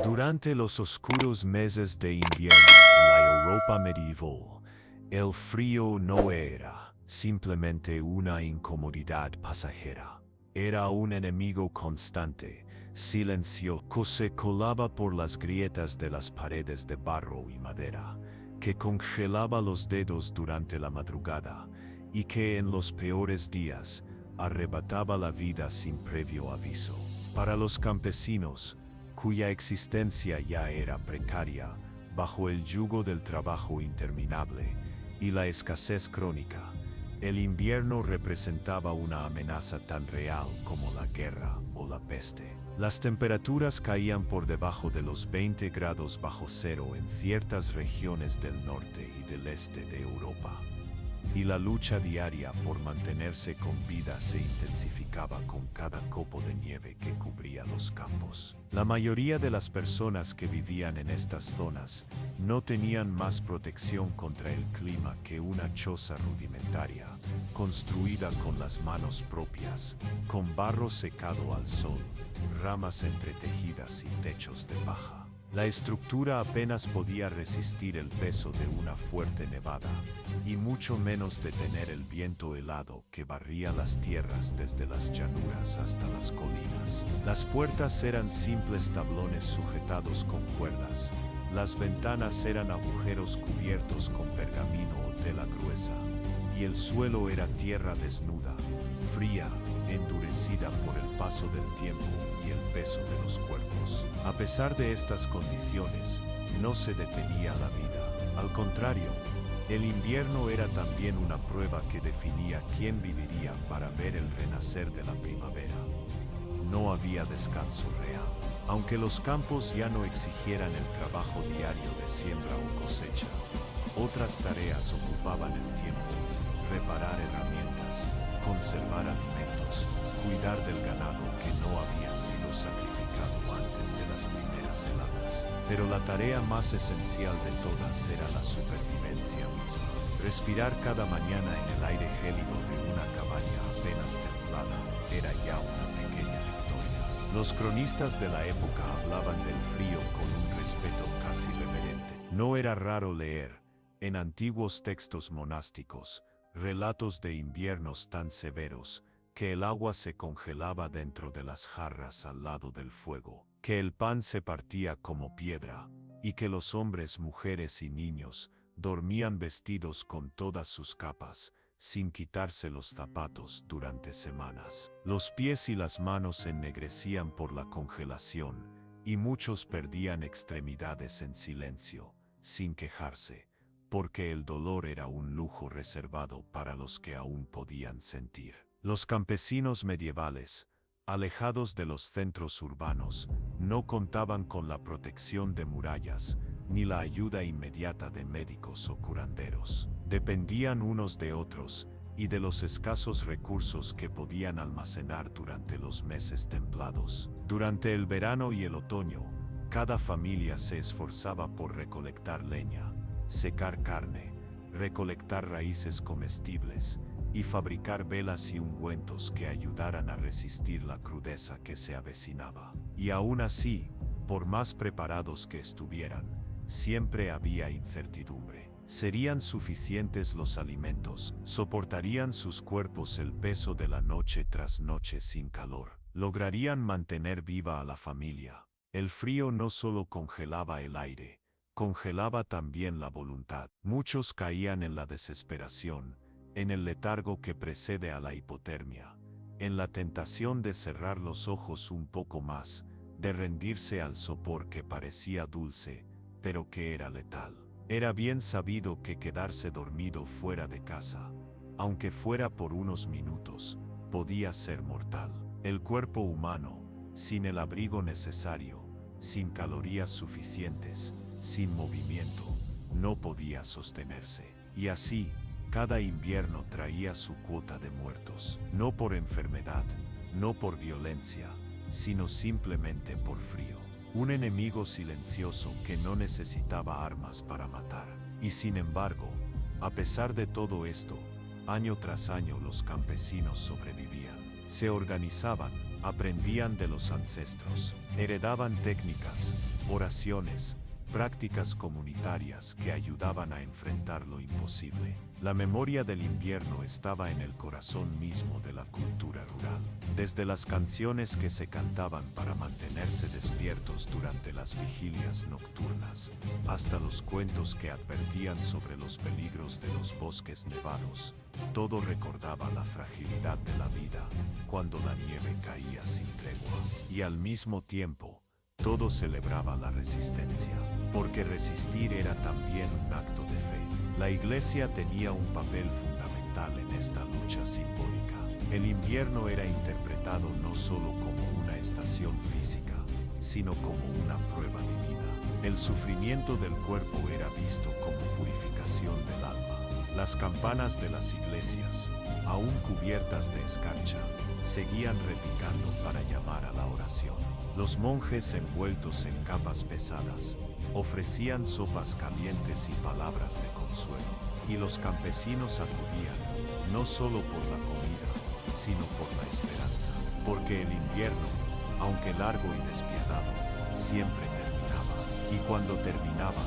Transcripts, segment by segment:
Durante los oscuros meses de invierno en la Europa medieval, el frío no era simplemente una incomodidad pasajera. Era un enemigo constante, silencioso, que se colaba por las grietas de las paredes de barro y madera, que congelaba los dedos durante la madrugada y que en los peores días arrebataba la vida sin previo aviso. Para los campesinos, cuya existencia ya era precaria, bajo el yugo del trabajo interminable y la escasez crónica, el invierno representaba una amenaza tan real como la guerra o la peste. Las temperaturas caían por debajo de los 20 grados bajo cero en ciertas regiones del norte y del este de Europa, y la lucha diaria por mantenerse con vida se intensificaba con cada copo de nieve que cubría los campos. La mayoría de las personas que vivían en estas zonas no tenían más protección contra el clima que una choza rudimentaria, construida con las manos propias, con barro secado al sol, ramas entretejidas y techos de paja. La estructura apenas podía resistir el peso de una fuerte nevada, y mucho menos detener el viento helado que barría las tierras desde las llanuras hasta las colinas. Las puertas eran simples tablones sujetados con cuerdas, las ventanas eran agujeros cubiertos con pergamino o tela gruesa, y el suelo era tierra desnuda, fría, endurecida por el paso del tiempo y el peso de los cuerpos. A pesar de estas condiciones, no se detenía la vida. Al contrario, el invierno era también una prueba que definía quién viviría para ver el renacer de la primavera. No había descanso real. Aunque los campos ya no exigieran el trabajo diario de siembra o cosecha, otras tareas ocupaban el tiempo: reparar herramientas, conservar alimentos, cuidar del ganado que no había sido sacrificado antes de las primeras heladas. Pero la tarea más esencial de todas era la supervivencia misma. Respirar cada mañana en el aire gélido de una cabaña apenas templada era ya una pequeña victoria. Los cronistas de la época hablaban del frío con un respeto casi reverente. No era raro leer, en antiguos textos monásticos, relatos de inviernos tan severos que el agua se congelaba dentro de las jarras al lado del fuego, que el pan se partía como piedra, y que los hombres, mujeres y niños dormían vestidos con todas sus capas, sin quitarse los zapatos durante semanas. Los pies y las manos ennegrecían por la congelación, y muchos perdían extremidades en silencio, sin quejarse, porque el dolor era un lujo reservado para los que aún podían sentir. Los campesinos medievales, alejados de los centros urbanos, no contaban con la protección de murallas, ni la ayuda inmediata de médicos o curanderos. Dependían unos de otros, y de los escasos recursos que podían almacenar durante los meses templados. Durante el verano y el otoño, cada familia se esforzaba por recolectar leña, secar carne, recolectar raíces comestibles y fabricar velas y ungüentos que ayudaran a resistir la crudeza que se avecinaba. Y aún así, por más preparados que estuvieran, siempre había incertidumbre. ¿Serían suficientes los alimentos? ¿Soportarían sus cuerpos el peso de la noche tras noche sin calor? ¿Lograrían mantener viva a la familia? El frío no solo congelaba el aire, congelaba también la voluntad. Muchos caían en la desesperación, en el letargo que precede a la hipotermia, en la tentación de cerrar los ojos un poco más, de rendirse al sopor que parecía dulce, pero que era letal. Era bien sabido que quedarse dormido fuera de casa, aunque fuera por unos minutos, podía ser mortal. El cuerpo humano, sin el abrigo necesario, sin calorías suficientes, sin movimiento, no podía sostenerse. Y así, cada invierno traía su cuota de muertos, no por enfermedad, no por violencia, sino simplemente por frío. Un enemigo silencioso que no necesitaba armas para matar. Y sin embargo, a pesar de todo esto, año tras año los campesinos sobrevivían. Se organizaban, aprendían de los ancestros, heredaban técnicas, oraciones, prácticas comunitarias que ayudaban a enfrentar lo imposible. La memoria del invierno estaba en el corazón mismo de la cultura rural. Desde las canciones que se cantaban para mantenerse despiertos durante las vigilias nocturnas, hasta los cuentos que advertían sobre los peligros de los bosques nevados, todo recordaba la fragilidad de la vida cuando la nieve caía sin tregua. Y al mismo tiempo, todo celebraba la resistencia, porque resistir era también un acto de fe. La iglesia tenía un papel fundamental en esta lucha simbólica. El invierno era interpretado no solo como una estación física, sino como una prueba divina. El sufrimiento del cuerpo era visto como purificación del alma. Las campanas de las iglesias, aún cubiertas de escarcha, seguían repicando para llamar a la oración. Los monjes envueltos en capas pesadas ofrecían sopas calientes y palabras de consuelo, y los campesinos acudían, no solo por la comida, sino por la esperanza, porque el invierno, aunque largo y despiadado, siempre terminaba, y cuando terminaba,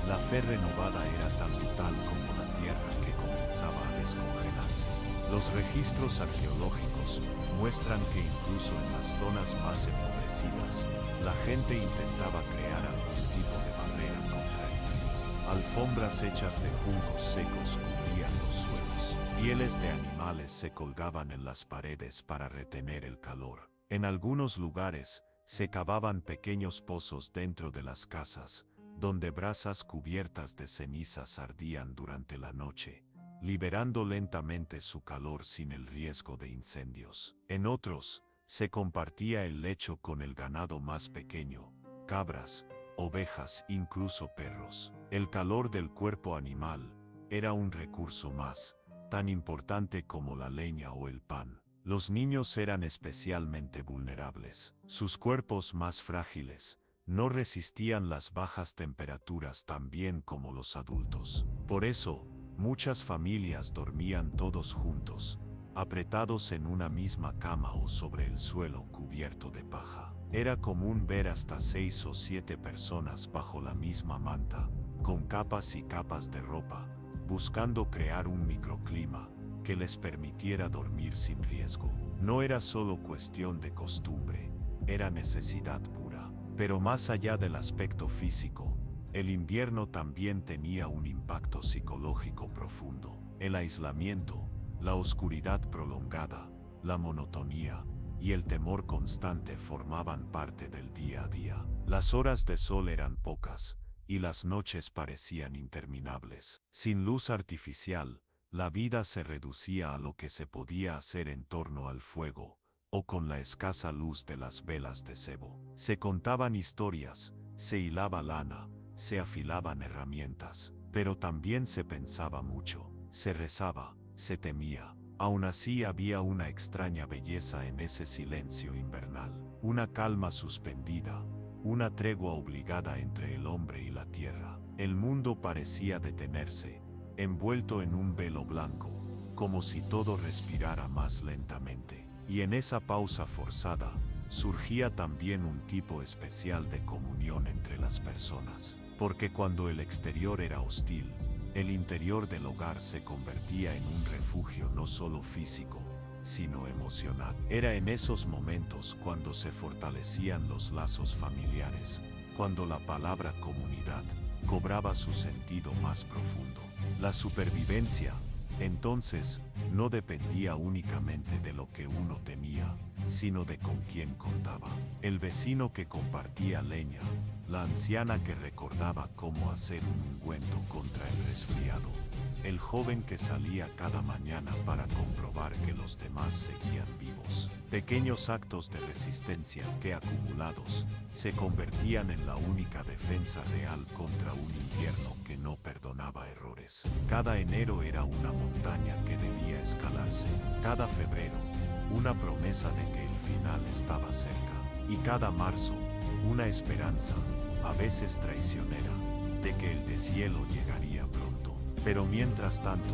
la fe renovada era tan vital como la tierra que comenzaba a descongelarse. Los registros arqueológicos muestran que incluso en las zonas más empobrecidas, la gente intentaba crear algún tipo de barrera contra el frío. Alfombras hechas de juncos secos cubrían los suelos. Pieles de animales se colgaban en las paredes para retener el calor. En algunos lugares, se cavaban pequeños pozos dentro de las casas, donde brasas cubiertas de cenizas ardían durante la noche, liberando lentamente su calor sin el riesgo de incendios. En otros, se compartía el lecho con el ganado más pequeño, cabras, ovejas, incluso perros. El calor del cuerpo animal era un recurso más, tan importante como la leña o el pan. Los niños eran especialmente vulnerables. Sus cuerpos más frágiles no resistían las bajas temperaturas tan bien como los adultos. Por eso, muchas familias dormían todos juntos, apretados en una misma cama o sobre el suelo cubierto de paja. Era común ver hasta 6 o 7 personas bajo la misma manta, con capas y capas de ropa, buscando crear un microclima que les permitiera dormir sin riesgo. No era solo cuestión de costumbre, era necesidad pura. Pero más allá del aspecto físico, el invierno también tenía un impacto psicológico profundo. El aislamiento, la oscuridad prolongada, la monotonía y el temor constante formaban parte del día a día. Las horas de sol eran pocas, y las noches parecían interminables. Sin luz artificial, la vida se reducía a lo que se podía hacer en torno al fuego, o con la escasa luz de las velas de cebo. Se contaban historias, se hilaba lana, se afilaban herramientas, pero también se pensaba mucho, se rezaba, se temía. Aún así había una extraña belleza en ese silencio invernal, una calma suspendida, una tregua obligada entre el hombre y la tierra. El mundo parecía detenerse, envuelto en un velo blanco, como si todo respirara más lentamente. Y en esa pausa forzada, surgía también un tipo especial de comunión entre las personas, porque cuando el exterior era hostil, el interior del hogar se convertía en un refugio no solo físico, sino emocional. Era en esos momentos cuando se fortalecían los lazos familiares, cuando la palabra comunidad cobraba su sentido más profundo. La supervivencia, entonces, no dependía únicamente de lo que uno tenía, sino de con quién contaba. El vecino que compartía leña, la anciana que recordaba cómo hacer un ungüento contra el resfriado, el joven que salía cada mañana para comprobar que los demás seguían vivos. Pequeños actos de resistencia que, acumulados, se convertían en la única defensa real contra un invierno que no perdonaba errores. Cada enero era una montaña que debía escalarse. Cada febrero, una promesa de que el final estaba cerca. Y cada marzo, una esperanza, a veces traicionera, de que el deshielo llegaría pronto. Pero mientras tanto,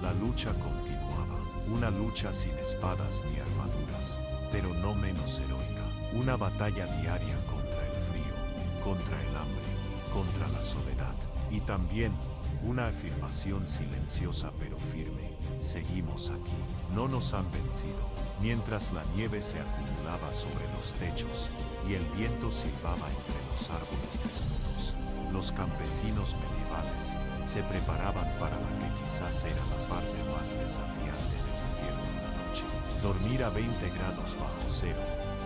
la lucha continuaba. Una lucha sin espadas ni armaduras, pero no menos heroica. Una batalla diaria contra el frío, contra el la soledad. Y también, una afirmación silenciosa pero firme: seguimos aquí, no nos han vencido. Mientras la nieve se acumulaba sobre los techos y el viento silbaba entre los árboles desnudos, los campesinos medievales se preparaban para la que quizás era la parte más desafiante del invierno: la noche. Dormir a 20 grados bajo cero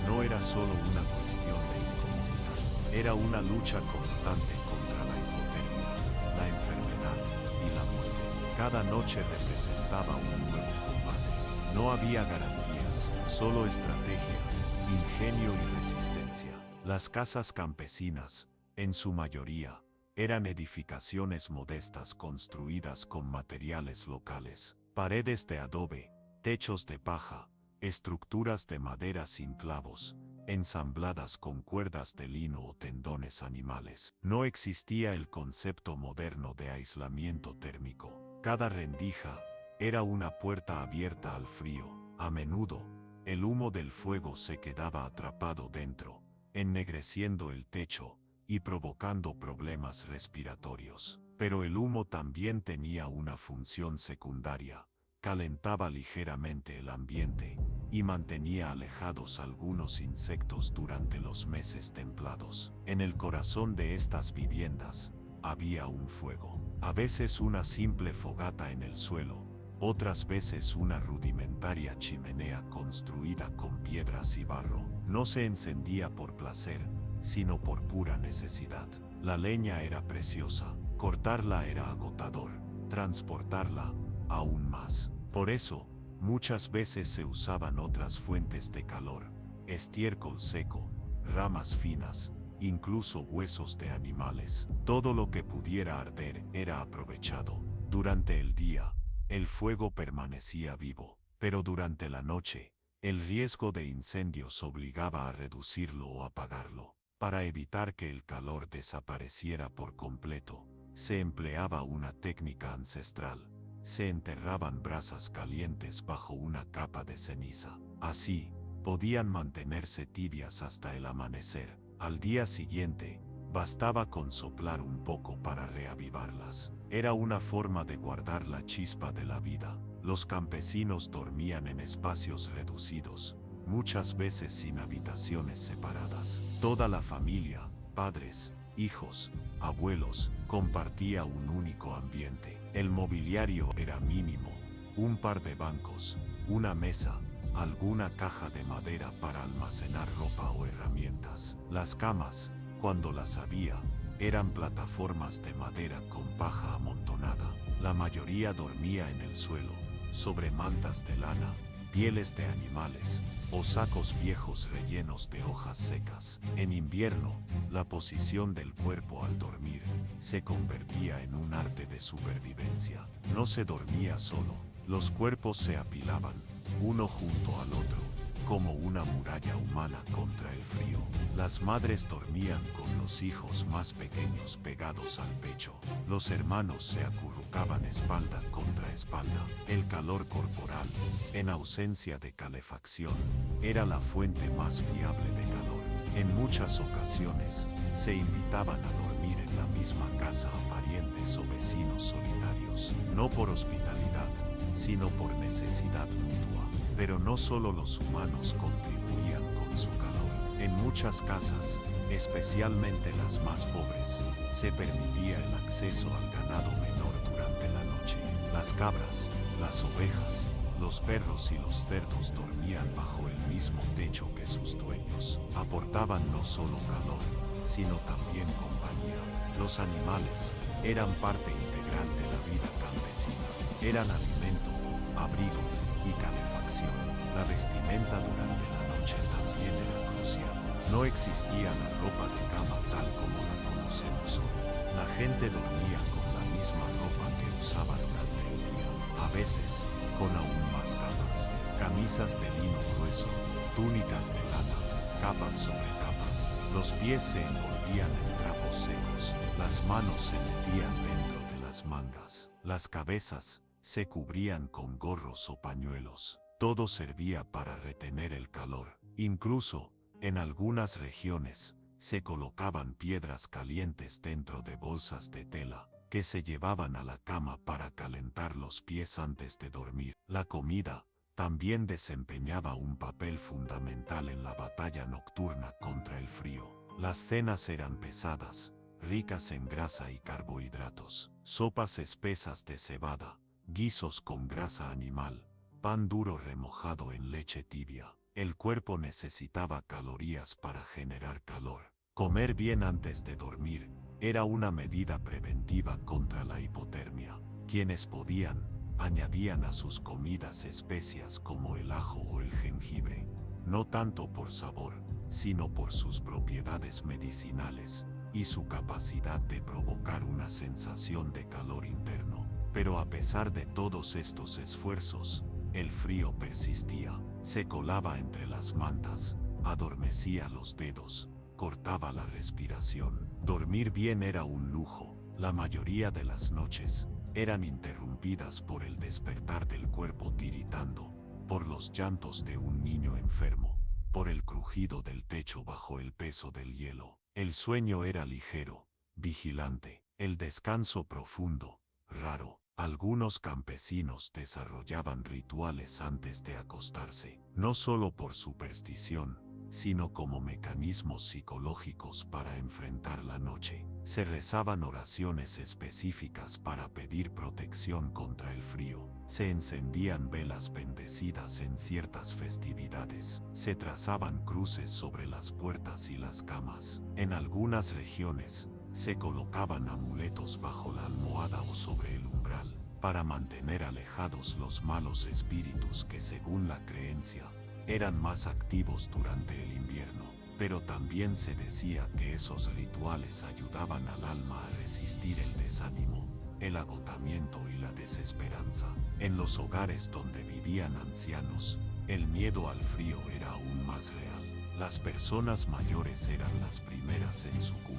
no era solo una cuestión de incomodidad, era una lucha constante contra la hipotermia, la enfermedad y la muerte. Cada noche representaba un nuevo combate. No había garantías, solo estrategia, ingenio y resistencia. Las casas campesinas, en su mayoría, eran edificaciones modestas construidas con materiales locales: paredes de adobe, techos de paja, estructuras de madera sin clavos, ensambladas con cuerdas de lino o tendones animales. No existía el concepto moderno de aislamiento térmico. Cada rendija era una puerta abierta al frío. A menudo, el humo del fuego se quedaba atrapado dentro, ennegreciendo el techo y provocando problemas respiratorios. Pero el humo también tenía una función secundaria: calentaba ligeramente el ambiente y mantenía alejados algunos insectos durante los meses templados. En el corazón de estas viviendas había un fuego, a veces una simple fogata en el suelo, otras veces una rudimentaria chimenea construida con piedras y barro. No se encendía por placer, sino por pura necesidad. La leña era preciosa, cortarla era agotador, transportarla aún más. Por eso, muchas veces se usaban otras fuentes de calor: estiércol seco, ramas finas, incluso huesos de animales. Todo lo que pudiera arder era aprovechado. Durante el día, el fuego permanecía vivo, pero durante la noche, el riesgo de incendios obligaba a reducirlo o apagarlo. Para evitar que el calor desapareciera por completo, se empleaba una técnica ancestral: se enterraban brasas calientes bajo una capa de ceniza. Así, podían mantenerse tibias hasta el amanecer. Al día siguiente, bastaba con soplar un poco para reavivarlas. Era una forma de guardar la chispa de la vida. Los campesinos dormían en espacios reducidos, muchas veces sin habitaciones separadas. Toda la familia, padres, hijos, abuelos, compartía un único ambiente. El mobiliario era mínimo: un par de bancos, una mesa, alguna caja de madera para almacenar ropa o herramientas. Las camas, cuando las había, eran plataformas de madera con paja amontonada. La mayoría dormía en el suelo, sobre mantas de lana, pieles de animales o sacos viejos rellenos de hojas secas. En invierno, la posición del cuerpo al dormir se convertía en un arte de supervivencia. No se dormía solo, los cuerpos se apilaban, uno junto al otro, como una muralla humana contra el frío. Las madres dormían con los hijos más pequeños pegados al pecho. Los hermanos se acurrucaban espalda contra espalda. El calor corporal, en ausencia de calefacción, era la fuente más fiable de calor. En muchas ocasiones, se invitaban a dormir en la misma casa a parientes o vecinos solitarios, no por hospitalidad, sino por necesidad mutua. Pero no solo los humanos contribuían con su calor. En muchas casas, especialmente las más pobres, se permitía el acceso al ganado menor durante la noche. Las cabras, las ovejas, los perros y los cerdos dormían bajo el mismo techo que sus dueños. Aportaban no solo calor, sino también compañía. Los animales eran parte integral de la vida campesina. Eran alimento, abrigo y calefacción. La vestimenta durante la noche también era crucial. No existía la ropa de cama tal como la conocemos hoy. La gente dormía con la misma ropa que usaba durante el día, a veces con aún más capas: camisas de lino grueso, túnicas de lana, capas sobre capas. Los pies se envolvían en trapos secos, las manos se metían dentro de las mangas, las cabezas se cubrían con gorros o pañuelos. Todo servía para retener el calor. Incluso, en algunas regiones, Se colocaban piedras calientes dentro de bolsas de tela, que se llevaban a la cama para calentar los pies antes de dormir. La comida también desempeñaba un papel fundamental en la batalla nocturna contra el frío. Las cenas eran pesadas, ricas en grasa y carbohidratos, sopas espesas de cebada, guisos con grasa animal, pan duro remojado en leche tibia. El cuerpo necesitaba calorías para generar calor. Comer bien antes de dormir era una medida preventiva contra la hipotermia. Quienes podían, añadían a sus comidas especias como el ajo o el jengibre, no tanto por sabor, sino por sus propiedades medicinales y su capacidad de provocar una sensación de calor interno. Pero a pesar de todos estos esfuerzos, el frío persistía. Se colaba entre las mantas, adormecía los dedos, cortaba la respiración. Dormir bien era un lujo. La mayoría de las noches eran interrumpidas por el despertar del cuerpo tiritando, por los llantos de un niño enfermo, por el crujido del techo bajo el peso del hielo. El sueño era ligero, vigilante, el descanso profundo, raro. Algunos campesinos desarrollaban rituales antes de acostarse, no solo por superstición, sino como mecanismos psicológicos para enfrentar la noche. Se rezaban oraciones específicas para pedir protección contra el frío. Se encendían velas bendecidas en ciertas festividades. Se trazaban cruces sobre las puertas y las camas. En algunas regiones, se colocaban amuletos bajo la almohada o sobre el umbral, para mantener alejados los malos espíritus que, según la creencia, eran más activos durante el invierno. Pero también se decía que esos rituales ayudaban al alma a resistir el desánimo, el agotamiento y la desesperanza. En los hogares donde vivían ancianos, el miedo al frío era aún más real. Las personas mayores eran las primeras en sucumbir.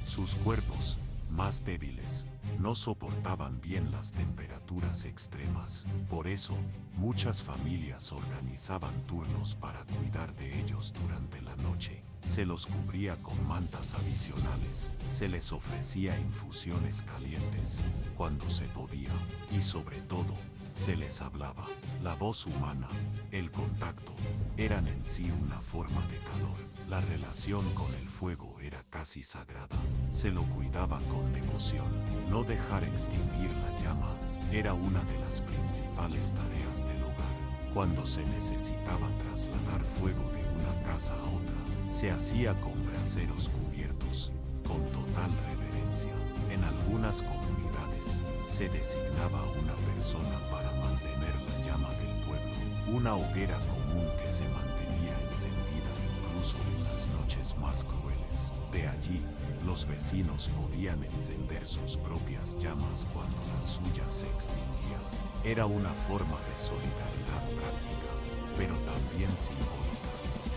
Sus cuerpos, más débiles, no soportaban bien las temperaturas extremas. Por eso, muchas familias organizaban turnos para cuidar de ellos durante la noche. Se los cubría con mantas adicionales, se les ofrecía infusiones calientes cuando se podía, y sobre todo, se les hablaba. La voz humana, el contacto, eran en sí una forma de calor. La relación con el fuego era casi sagrada. Se lo cuidaba con devoción. No dejar extinguir la llama era una de las principales tareas del hogar. Cuando se necesitaba trasladar fuego de una casa a otra, se hacía con braseros cubiertos, con total reverencia. En algunas comunidades, se designaba a una persona para mantener la llama del pueblo, una hoguera común que se mantenía encendida incluso en las noches más crueles. De allí, los vecinos podían encender sus propias llamas cuando las suyas se extinguían. Era una forma de solidaridad práctica, pero también simbólica.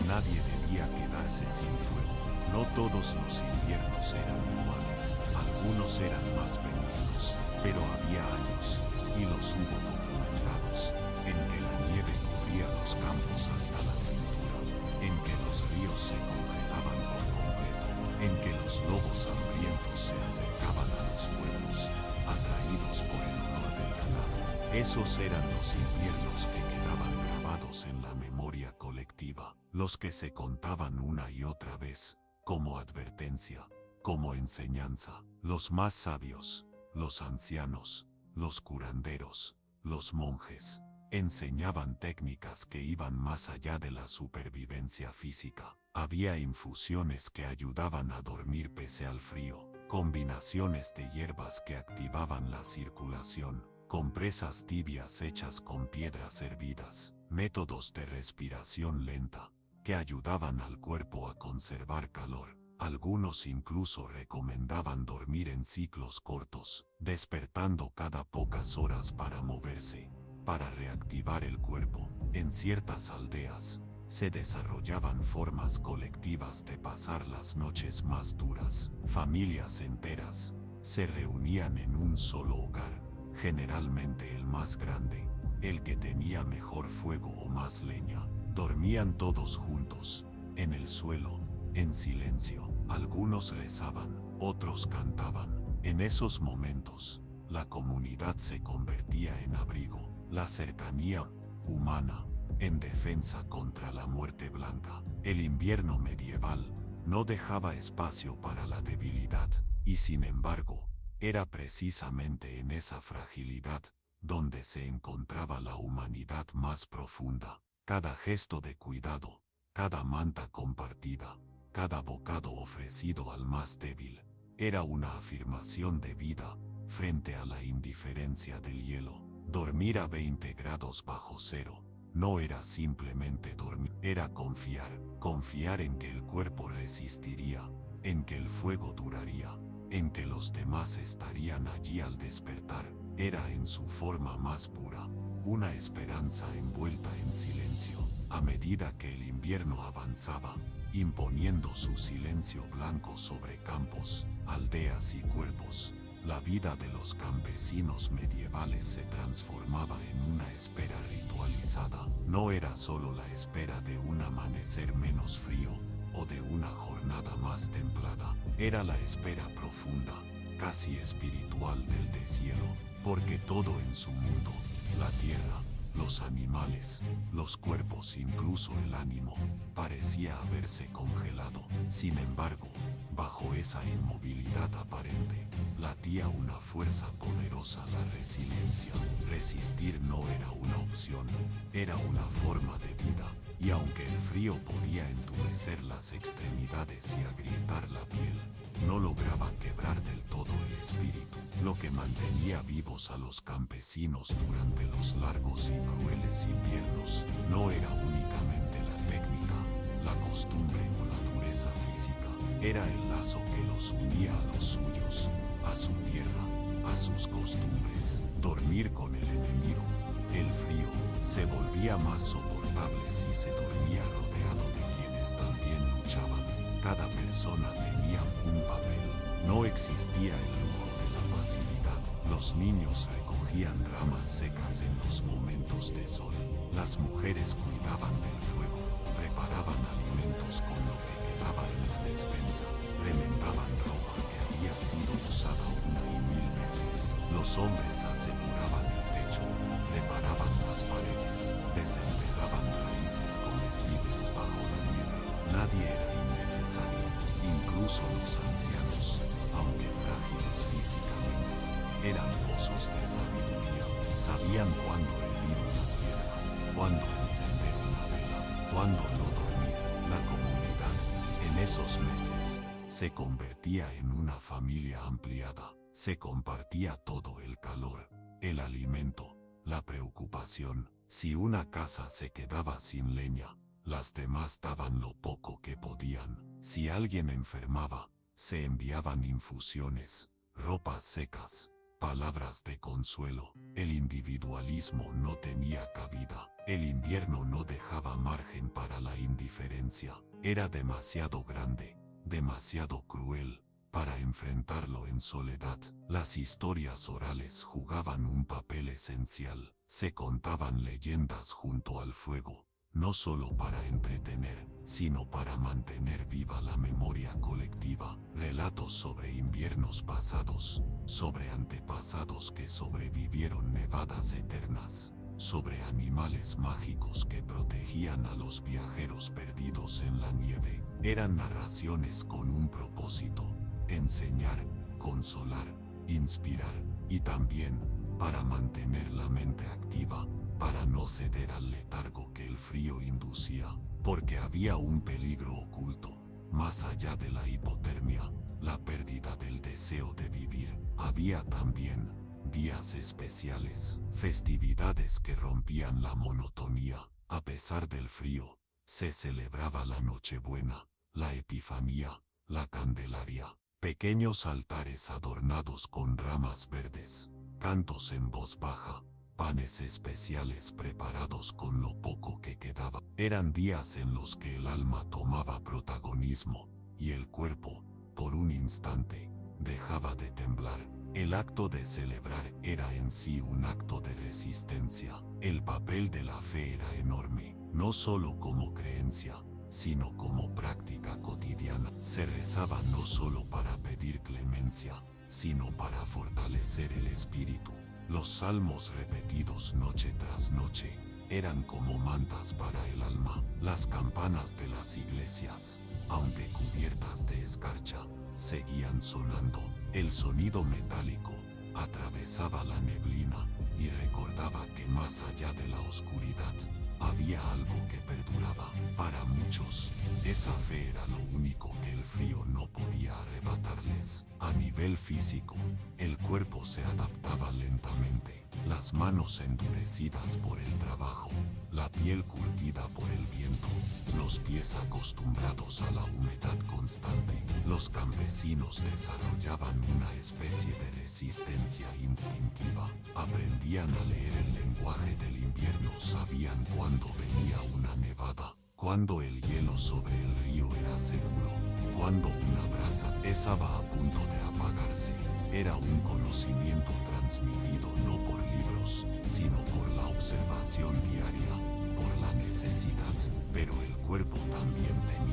Nadie debía quedarse sin fuego. No todos los inviernos eran iguales. Algunos eran más benignos, pero había años, y los hubo documentados, en que la nieve cubría los campos hasta la cintura, en que los ríos se congelaban por completo, en que los lobos hambrientos se acercaban a los pueblos, atraídos por el olor del ganado. Esos eran los inviernos que quedaban grabados en la memoria colectiva, los que se contaban una y otra vez, como advertencia, como enseñanza. Los más sabios, los ancianos, los curanderos, los monjes, enseñaban técnicas que iban más allá de la supervivencia física. Había infusiones que ayudaban a dormir pese al frío, combinaciones de hierbas que activaban la circulación, compresas tibias hechas con piedras hervidas, métodos de respiración lenta, que ayudaban al cuerpo a conservar calor. Algunos incluso recomendaban dormir en ciclos cortos, despertando cada pocas horas para moverse, para reactivar el cuerpo. En ciertas aldeas, se desarrollaban formas colectivas de pasar las noches más duras. Familias enteras se reunían en un solo hogar, generalmente el más grande, el que tenía mejor fuego o más leña. Dormían todos juntos, en el suelo, en silencio. Algunos rezaban, otros cantaban. En esos momentos, la comunidad se convertía en abrigo, la cercanía humana, en defensa contra la muerte blanca. El invierno medieval no dejaba espacio para la debilidad, y sin embargo, era precisamente en esa fragilidad donde se encontraba la humanidad más profunda. Cada gesto de cuidado, cada manta compartida, cada bocado ofrecido al más débil, era una afirmación de vida frente a la indiferencia del hielo. Dormir a 20 grados bajo cero no era simplemente dormir, era confiar en que el cuerpo resistiría, en que el fuego duraría, en que los demás estarían allí al despertar. Era en su forma más pura, una esperanza envuelta en silencio. A medida que el invierno avanzaba, imponiendo su silencio blanco sobre campos, aldeas y cuerpos, la vida de los campesinos medievales se transformaba en una espera ritualizada. No era solo la espera de un amanecer menos frío o de una jornada más templada, era la espera profunda, casi espiritual del deshielo, porque todo en su mundo, la tierra, los animales, los cuerpos, incluso el ánimo, parecía haberse congelado. Sin embargo, bajo esa inmovilidad aparente, latía una fuerza poderosa, la resiliencia. Resistir no era una opción, era una forma de vida, y aunque el frío podía entumecer las extremidades y agrietar la piel, no lograba quebrar del todo el espíritu. Lo que mantenía vivos a los campesinos durante los largos y crueles inviernos no era únicamente la técnica, la costumbre o la dureza física, era el lazo que los unía a los suyos, a su tierra, a sus costumbres. Dormir con el enemigo, el frío, se volvía más soportable si se dormía rodeado de quienes también luchaban. Cada persona tenía un papel. No existía el lujo de la pasividad. Los niños recogían ramas secas en los momentos de sol. Las mujeres cuidaban del fuego, preparaban alimentos con lo que quedaba en la despensa, remendaban ropa que había sido usada una y mil veces. Los hombres aseguraban el techo, reparaban las paredes, desenterraban raíces comestibles bajo la nieve. Nadie era innecesario, incluso los ancianos, aunque frágiles físicamente, eran pozos de sabiduría. Sabían cuándo hervir una piedra, cuándo encender una vela, cuándo no dormir. La comunidad, en esos meses, se convertía en una familia ampliada. Se compartía todo: el calor, el alimento, la preocupación. Si una casa se quedaba sin leña, las demás daban lo poco que podían. Si alguien enfermaba, se enviaban infusiones, ropas secas, palabras de consuelo. El individualismo no tenía cabida. El invierno no dejaba margen para la indiferencia. Era demasiado grande, demasiado cruel, para enfrentarlo en soledad. Las historias orales jugaban un papel esencial. Se contaban leyendas junto al fuego, no solo para entretener, sino para mantener viva la memoria colectiva. Relatos sobre inviernos pasados, sobre antepasados que sobrevivieron nevadas eternas, sobre animales mágicos que protegían a los viajeros perdidos en la nieve. Eran narraciones con un propósito: enseñar, consolar, inspirar, y también para mantener la mente activa, para no ceder al letargo que el frío inducía, porque había un peligro oculto, más allá de la hipotermia, la pérdida del deseo de vivir. Había también días especiales, festividades que rompían la monotonía. A pesar del frío, se celebraba la Nochebuena, la Epifanía, la Candelaria, pequeños altares adornados con ramas verdes, cantos en voz baja, panes especiales preparados con lo poco que quedaba. Eran días en los que el alma tomaba protagonismo, y el cuerpo, por un instante, dejaba de temblar. El acto de celebrar era en sí un acto de resistencia. El papel de la fe era enorme, no solo como creencia, sino como práctica cotidiana. Se rezaba no solo para pedir clemencia, sino para fortalecer el espíritu. Los salmos repetidos noche tras noche eran como mantas para el alma. Las campanas de las iglesias, aunque cubiertas de escarcha, seguían sonando. El sonido metálico atravesaba la neblina y recordaba que más allá de la oscuridad había algo que perduraba. Para muchos, esa fe era lo único que el frío no podía arrebatarles. A nivel físico, el cuerpo se adaptaba lentamente, las manos endurecidas por el trabajo, la piel curtida por el viento, los pies acostumbrados a la humedad constante. Los campesinos desarrollaban una especie de resistencia instintiva. Aprendían a leer el lenguaje del invierno, sabían cuándo venía una nevada, cuándo el hielo sobre el río era seguro, cuándo una brasa estaba a punto de apagarse. Era un conocimiento transmitido no por libros, sino por la observación diaria, por la necesidad. Pero el cuerpo también tenía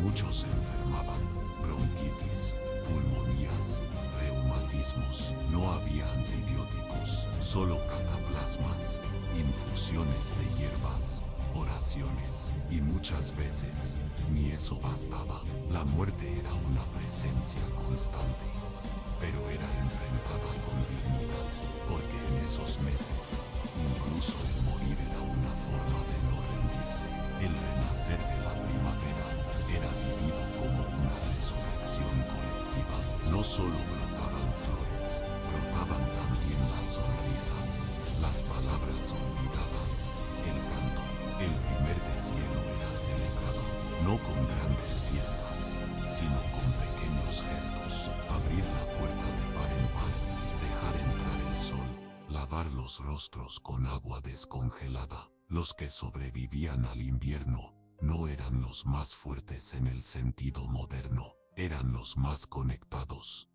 muchos se enfermaban, bronquitis, pulmonías, reumatismos. No había antibióticos, solo cataplasmas, infusiones de hierbas, oraciones, y muchas veces, ni eso bastaba. La muerte era una presencia constante, pero era enfrentada con dignidad, porque en esos meses, incluso el morir era una forma de no rendirse. El renacer de la primavera era vivido como una resurrección colectiva. No solo brotaban flores, brotaban también las sonrisas, las palabras olvidadas, el canto. El primer deshielo era celebrado, no con grandes fiestas, sino con pequeños gestos. Abrir la puerta de par en par, dejar entrar el sol, lavar los rostros con agua descongelada. Los que sobrevivían al invierno no eran los más fuertes en el sentido moderno, eran los más conectados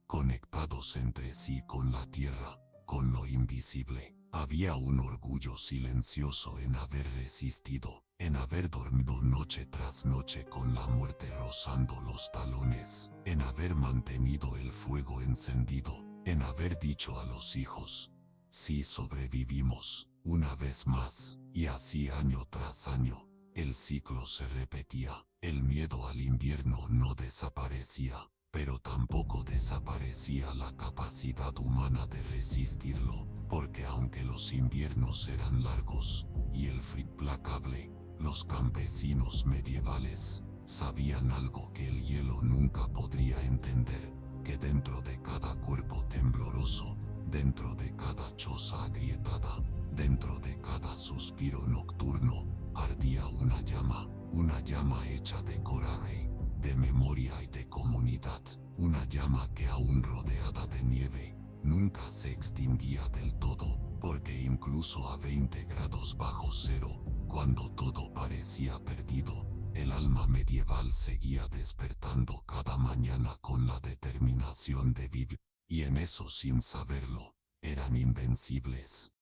entre sí con la tierra, con lo invisible. Había un orgullo silencioso en haber resistido, en haber dormido noche tras noche con la muerte rozando los talones, en haber mantenido el fuego encendido, en haber dicho a los hijos: sí, sobrevivimos, una vez más. Y así año tras año, el ciclo se repetía. El miedo al invierno no desaparecía, pero tampoco desaparecía la capacidad humana de resistirlo, porque aunque los inviernos eran largos y el frío implacable, los campesinos medievales sabían algo que el hielo nunca podría entender, que dentro de cada cuerpo tembloroso, dentro de cada choza agrietada, dentro de cada suspiro nocturno, ardía una llama hecha de coraje, de memoria y de comunidad, una llama que aún rodeada de nieve, nunca se extinguía del todo, porque incluso a 20 grados bajo cero, cuando todo parecía perdido, el alma medieval seguía despertando cada mañana con la determinación de vivir, y en eso sin saberlo, eran invencibles.